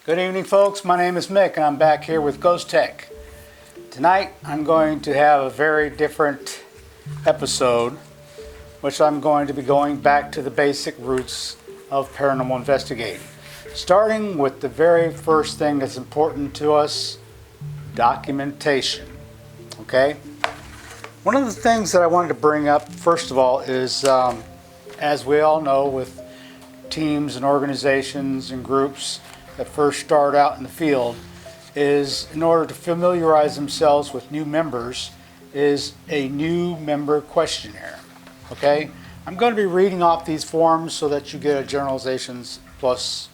Good evening, folks. My name is Mick, and I'm back here with Ghostteq. Tonight, I'm going to have a very different episode, which I'm going to be going back to the basic roots of paranormal investigating. Starting with the very first thing that's important to us, documentation. Okay? One of the things that I wanted to bring up, first of all, is as we all know, with teams and organizations and groups that first start out in the field, is in order to familiarize themselves with new members, is a new member questionnaire. Okay? I'm going to be reading off these forms so that you get a generalizations, plus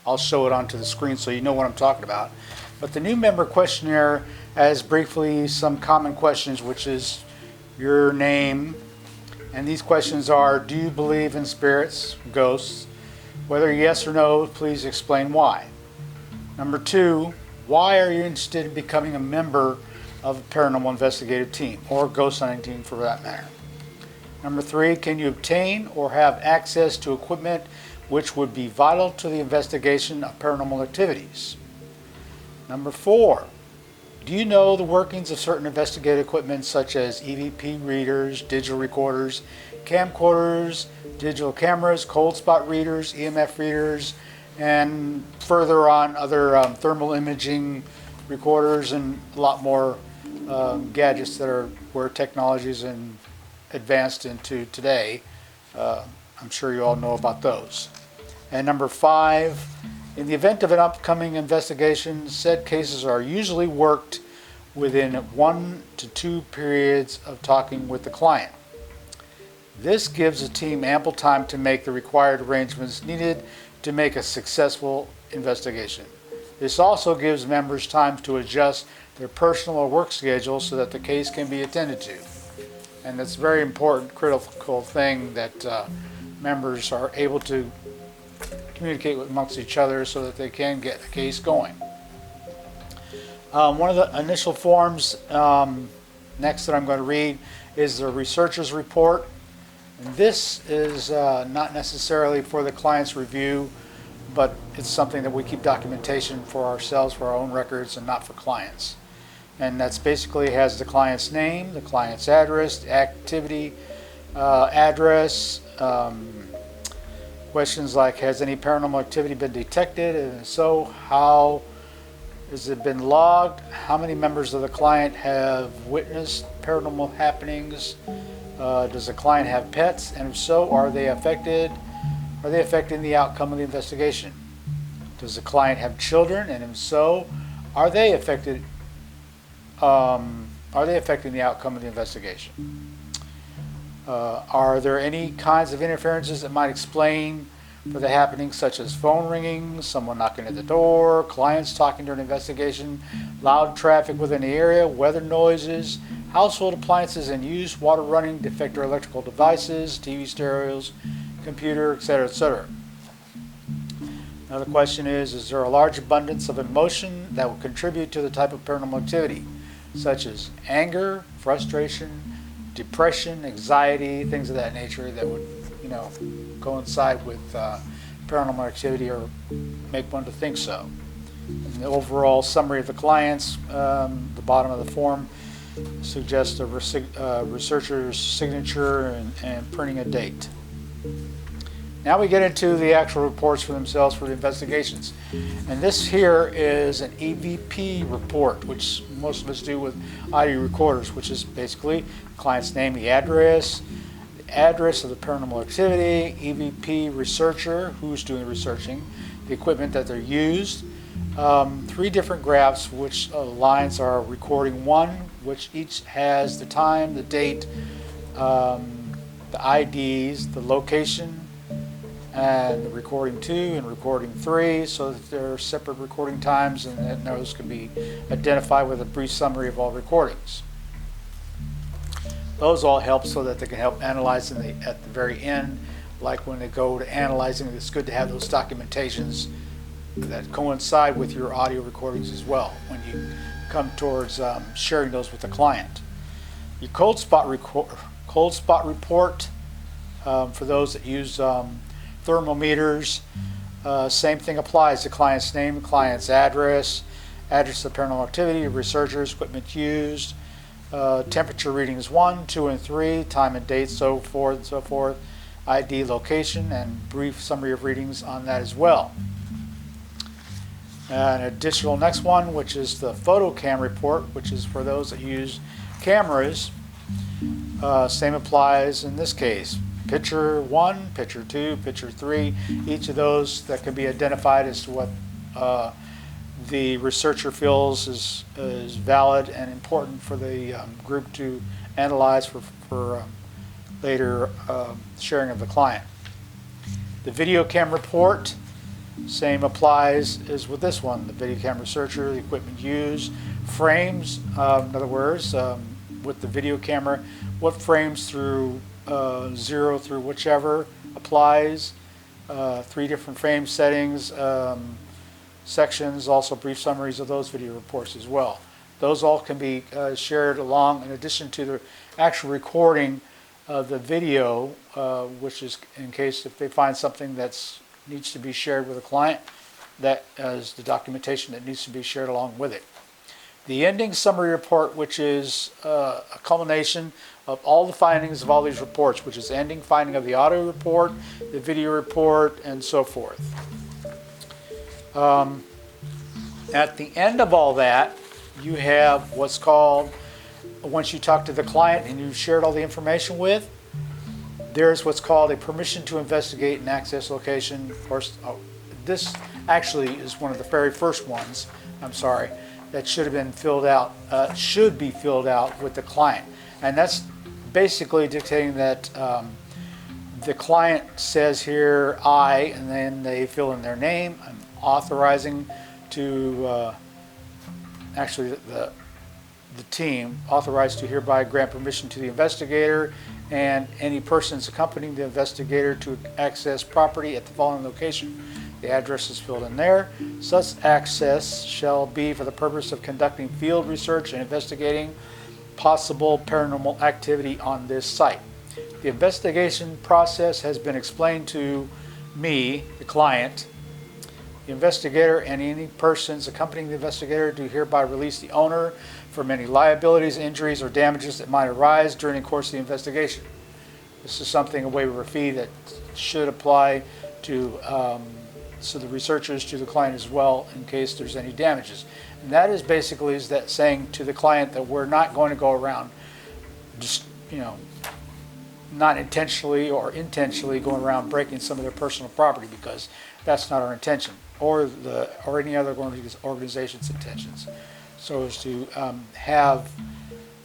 I'll show it onto the screen so you know what I'm talking about. But the new member questionnaire has briefly some common questions, which is your name, and these questions are: do you believe in spirits, ghosts? Whether yes or no, please explain why. Number 2, why are you interested in becoming a member of a paranormal investigative team, or ghost hunting team for that matter? Number 3, can you obtain or have access to equipment which would be vital to the investigation of paranormal activities? Number 4, do you know the workings of certain investigative equipment such as EVP readers, digital recorders, camcorders, digital cameras, cold spot readers, EMF readers, and further on other thermal imaging recorders, and a lot more gadgets that are where technologies and advanced into today. I'm sure you all know about those. And number 5, in the event of an upcoming investigation, said cases are usually worked within 1 to 2 periods of talking with the client. This gives the team ample time to make the required arrangements needed to make a successful investigation. This also gives members time to adjust their personal or work schedule so that the case can be attended to. And that's a very important, critical thing, that members are able to communicate amongst each other so that they can get the case going. One of the initial forms next that I'm going to read is the researcher's report. And this is not necessarily for the client's review, but it's something that we keep documentation for ourselves, for our own records, and not for clients. And that's basically has the client's name, the client's address, the activity address, questions like, has any paranormal activity been detected, and if so, how has it been logged? How many members of the client have witnessed paranormal happenings? Does the client have pets, and if so, are they affecting the outcome of the investigation? Does the client have children, and if so, are they affecting the outcome of the investigation? Are there any kinds of interferences that might explain for the happenings, such as phone ringing, someone knocking at the door, clients talking during an investigation, loud traffic within the area, weather noises, household appliances in use, water running, defective electrical devices, TV stereos, computer, etc., etc. Another question is there a large abundance of emotion that will contribute to the type of paranormal activity, such as anger, frustration, depression, anxiety, things of that nature that would, coincide with paranormal activity or make one to think so. And the overall summary of the clients, the bottom of the form, suggests a researcher's signature and printing a date. Now we get into the actual reports for themselves for the investigations. And this here is an EVP report, which most of us do with audio recorders, which is basically the client's name, the address of the paranormal activity, EVP researcher, who's doing the researching, the equipment that they're used, 3 different graphs, which lines are recording 1, which each has the time, the date, the IDs, the location, and the recording 2 and recording 3, so that they're separate recording times, and those can be identified with a brief summary of all recordings. Those all help so that they can help analyze at the very end. Like when they go to analyzing, it's good to have those documentations that coincide with your audio recordings as well when you come towards sharing those with the client. Your cold spot report, for those that use thermometers, same thing applies. The client's name, client's address, address of paranormal activity, researchers, equipment used, temperature readings 1, 2, and 3, time and date, so forth and so forth, ID, location, and brief summary of readings on that as well. An additional next one, which is the photo cam report, which is for those that use cameras. Same applies in this case. Picture 1, picture 2, picture 3, each of those that can be identified as to what the researcher feels is valid and important for the group to analyze for later sharing of the client. The video cam report, same applies as with this one. The video cam researcher, the equipment used, frames, in other words, with the video camera, what frames through 0 through whichever applies, 3 different frame settings, sections, also brief summaries of those video reports as well. Those all can be shared along in addition to the actual recording of the video, which is in case if they find something that needs to be shared with a client, that is the documentation that needs to be shared along with it. The ending summary report, which is a culmination of all the findings of all these reports, which is ending finding of the audio report, the video report, and so forth. At the end of all that, you have what's called, once you talk to the client and you've shared all the information with, there's what's called a permission to investigate and access location. Of course, this actually is one of the very first ones, I'm sorry, that should have been filled out, should be filled out with the client. And that's basically dictating that the client says here, I, and then they fill in their name. I'm authorizing to, actually the team authorized to hereby grant permission to the investigator and any persons accompanying the investigator to access property at the following location. The address is filled in there. Such access shall be for the purpose of conducting field research and investigating possible paranormal activity on this site. The investigation process has been explained to me, the client. The investigator and any persons accompanying the investigator do hereby release the owner from any liabilities, injuries, or damages that might arise during the course of the investigation. This is something, a waiver of fee that should apply to so the researchers to the client as well in case there's any damages. And that is basically is that saying to the client that we're not going to go around just, not intentionally or intentionally going around breaking some of their personal property, because that's not our intention or any other organization's intentions. So as to have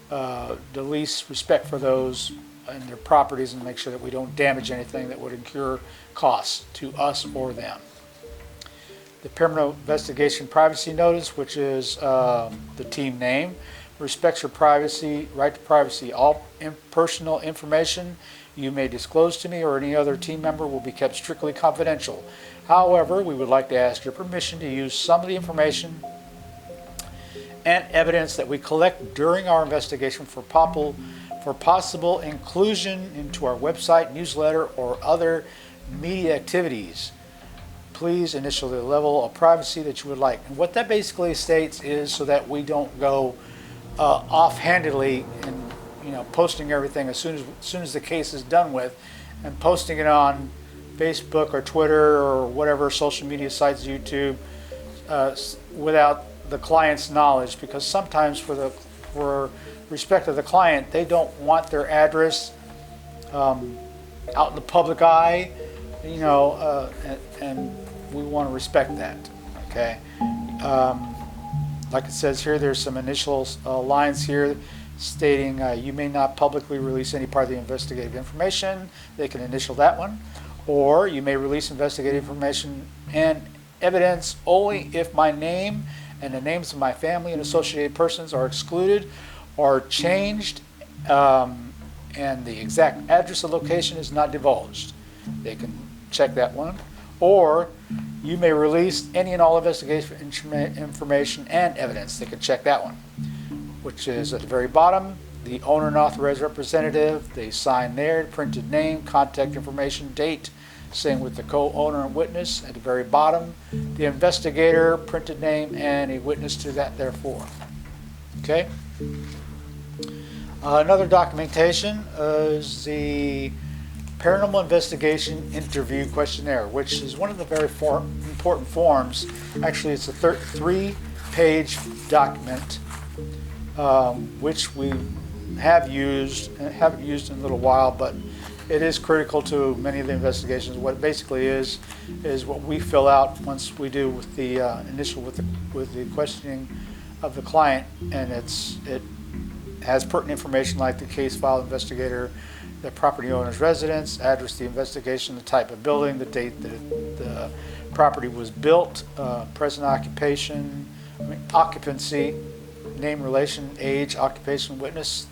the least respect for those and their properties and make sure that we don't damage anything that would incur costs to us or them. The Paranormal Investigation Privacy Notice, which is the team name, respects your privacy, right to privacy. All personal information you may disclose to me or any other team member will be kept strictly confidential. However, we would like to ask your permission to use some of the information and evidence that we collect during our investigation for possible inclusion into our website, newsletter, or other media activities. Please initial the level of privacy that you would like. And what that basically states is so that we don't go offhandedly and posting everything as soon as the case is done with, and posting it on Facebook or Twitter or whatever social media sites, YouTube, without the client's knowledge, because sometimes for respect of the client, they don't want their address out in the public eye, and we want to respect that. Okay, like it says here, there's some initial lines here stating you may not publicly release any part of the investigative information. They can initial that one, or you may release investigative information and evidence only if my name and the names of my family and associated persons are excluded or changed and the exact address or location is not divulged. They can check that one. Or you may release any and all investigation information and evidence. They can check that one, which is at the very bottom. The owner and authorized representative, they sign their printed name, contact information, date, same with the co-owner and witness at the very bottom. The investigator, printed name, and a witness to that therefore. Okay? Another documentation is the Paranormal Investigation Interview Questionnaire, which is one of the very important forms. Actually, it's a 3-page document, which we have used, and haven't used in a little while, but it is critical to many of the investigations. What it basically is what we fill out once we do with the with the questioning of the client, and it has pertinent information like the case file, investigator, the property owner's residence, address, the investigation, the type of building, the date that the property was built, present occupation, occupancy, name, relation, age, occupation, witness,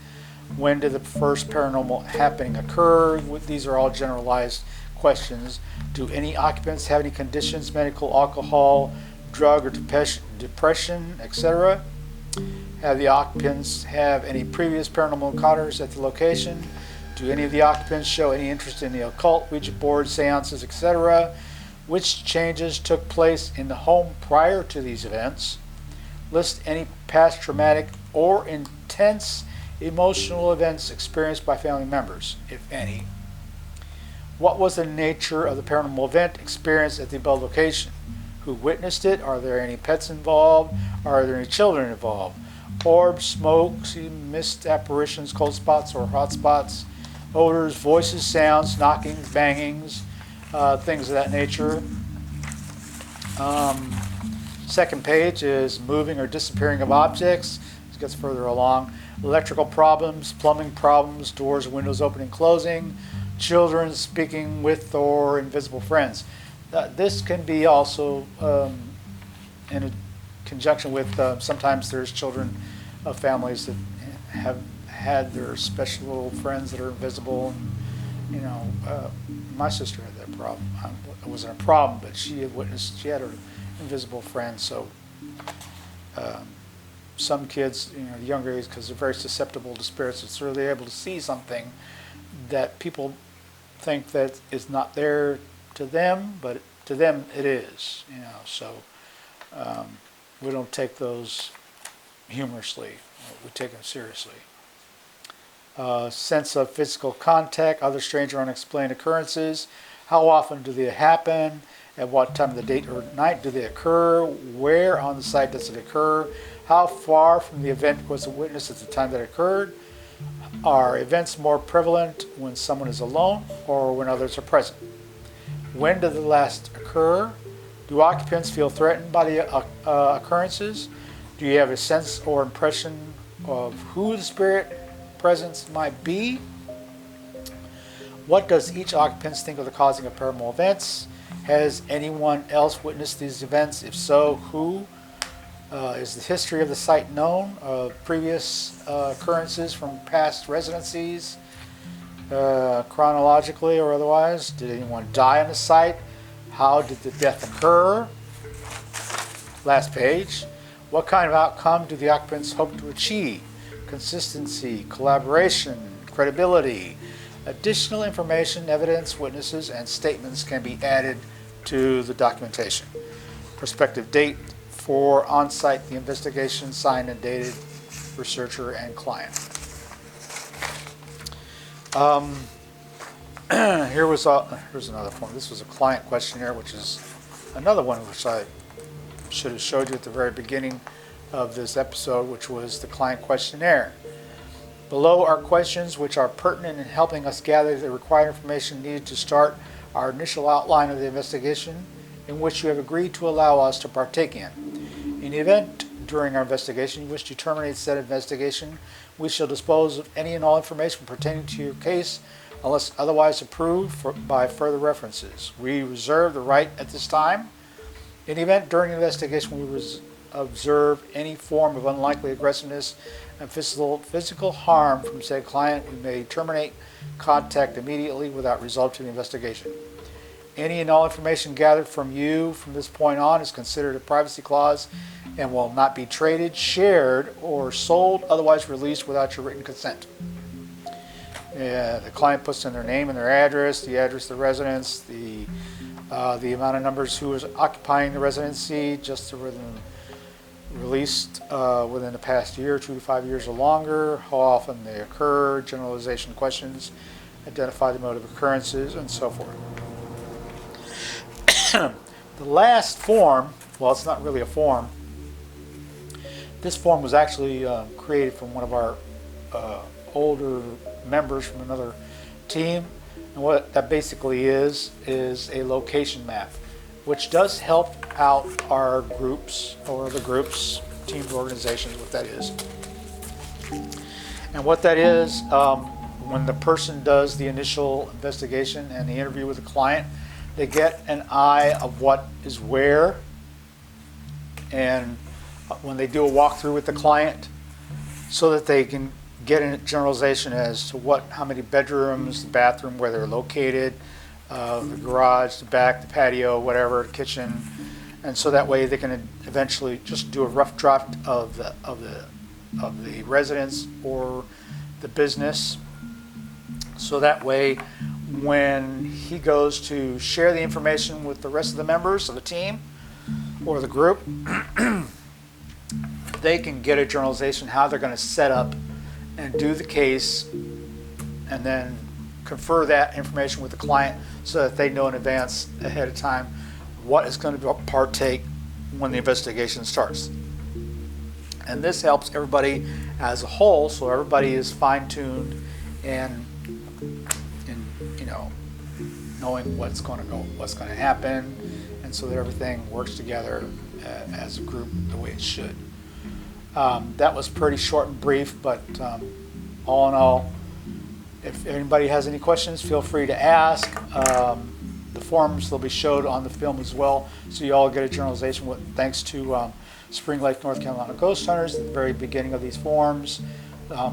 when did the first paranormal happening occur. These are all generalized questions. Do any occupants have any conditions, medical, alcohol, drug or depression, etc.? Have the occupants have any previous paranormal encounters at the location? Do any of the occupants show any interest in the occult, Ouija boards, seances, etc.? Which changes took place in the home prior to these events? List any past traumatic or intense emotional events experienced by family members, if any. What was the nature of the paranormal event experienced at the above location? Who witnessed it? Are there any pets involved? Are there any children involved? Orbs, smoke, mist apparitions, cold spots or hot spots, odors, voices, sounds, knockings, bangings, things of that nature. Second page is moving or disappearing of objects. It gets further along. Electrical problems, plumbing problems, doors and windows opening and closing, children speaking with or invisible friends. This can be also in a conjunction with sometimes there's children of families that have had their special little friends that are invisible. And, my sister had that problem. It wasn't a problem, but she had witnessed, she had her invisible friend. So some kids, younger age, because they're very susceptible to spirits, it's really able to see something that people think that is not there to them, but to them it is. So we don't take those humorously. We take them seriously. Sense of physical contact, other strange or unexplained occurrences. How often do they happen? At what time of the day or night do they occur? Where on the site does it occur? How far from the event was the witness at the time that it occurred? Are events more prevalent when someone is alone or when others are present? When did the last occur? Do occupants feel threatened by the occurrences? Do you have a sense or impression of who the spirit presence might be? What does each occupant think of the causing of paranormal events? Has anyone else witnessed these events? If so, who? Is the history of the site known? Previous occurrences from past residencies, chronologically or otherwise? Did anyone die on the site? How did the death occur? Last page. What kind of outcome do the occupants hope to achieve? Consistency, collaboration, credibility. Additional information, evidence, witnesses, and statements can be added to the documentation. Prospective date for on-site the investigation, signed and dated, researcher and client. Here's another form. This was a client questionnaire, which is another one which I should have showed you at the very beginning of this episode, which was the client questionnaire. Below are questions which are pertinent in helping us gather the required information needed to start our initial outline of the investigation, in which you have agreed to allow us to partake in. In the event during our investigation you wish to terminate said investigation, we shall dispose of any and all information pertaining to your case unless otherwise approved by further references. We reserve the right at this time. In the event during the investigation observe any form of unlikely aggressiveness and physical harm from said client, we may terminate contact immediately without result to the investigation. Any and all information gathered from you from this point on is considered a privacy clause and will not be traded, shared, or sold, otherwise released without your written consent. The client puts in their name and their address, the address of the residence, the amount of numbers who is occupying the residency, just released within the past year, 2 to 5 years or longer, how often they occur, generalization questions, identify the mode of occurrences, and so forth. The last form, well, it's not really a form. This form was actually created from one of our older members from another team. And what that basically is a location map, which does help out our groups or the groups, teams, organizations, what that is. And what that is, when the person does the initial investigation and the interview with the client, they get an eye of what is where, and when they do a walkthrough with the client, so that they can get a generalization as to how many bedrooms, the bathroom, where they're located, the garage, the back, the patio, whatever, the kitchen, and so that way they can eventually just do a rough draft of the residence or the business. So that way, when he goes to share the information with the rest of the members of the team or the group, they can get a generalization how they're going to set up and do the case, and then confer that information with the client so that they know in advance, ahead of time, what is going to partake when the investigation starts. And this helps everybody as a whole, so everybody is fine-tuned and knowing what's going to happen, and so that everything works together as a group the way it should. That was pretty short and brief, but all in all, if anybody has any questions, feel free to ask. The forms will be showed on the film as well, so you all get a generalization. Thanks to Spring Lake, North Carolina Ghost Hunters at the very beginning of these forms,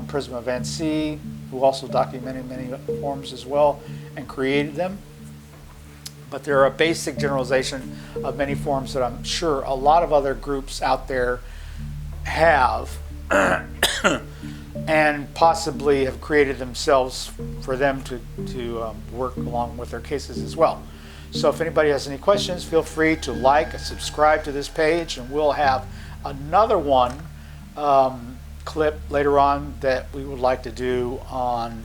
Prism of NC, who also documented many forms as well and created them. But they're a basic generalization of many forms that I'm sure a lot of other groups out there have and possibly have created themselves for them to work along with their cases as well. So if anybody has any questions, feel free to like and subscribe to this page, and we'll have another one clip later on that we would like to do on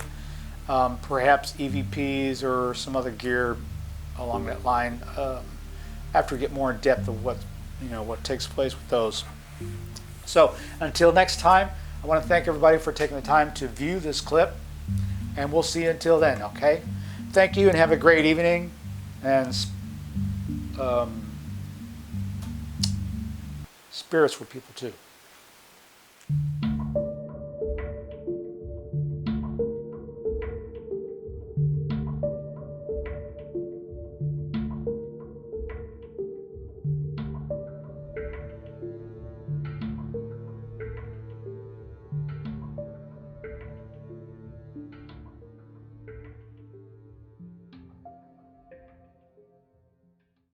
perhaps EVPs or some other gear along that line after we get more in depth of what takes place with those. So until next time, I want to thank everybody for taking the time to view this clip, and we'll see you until then, okay? Thank you and have a great evening, and spirits for people too.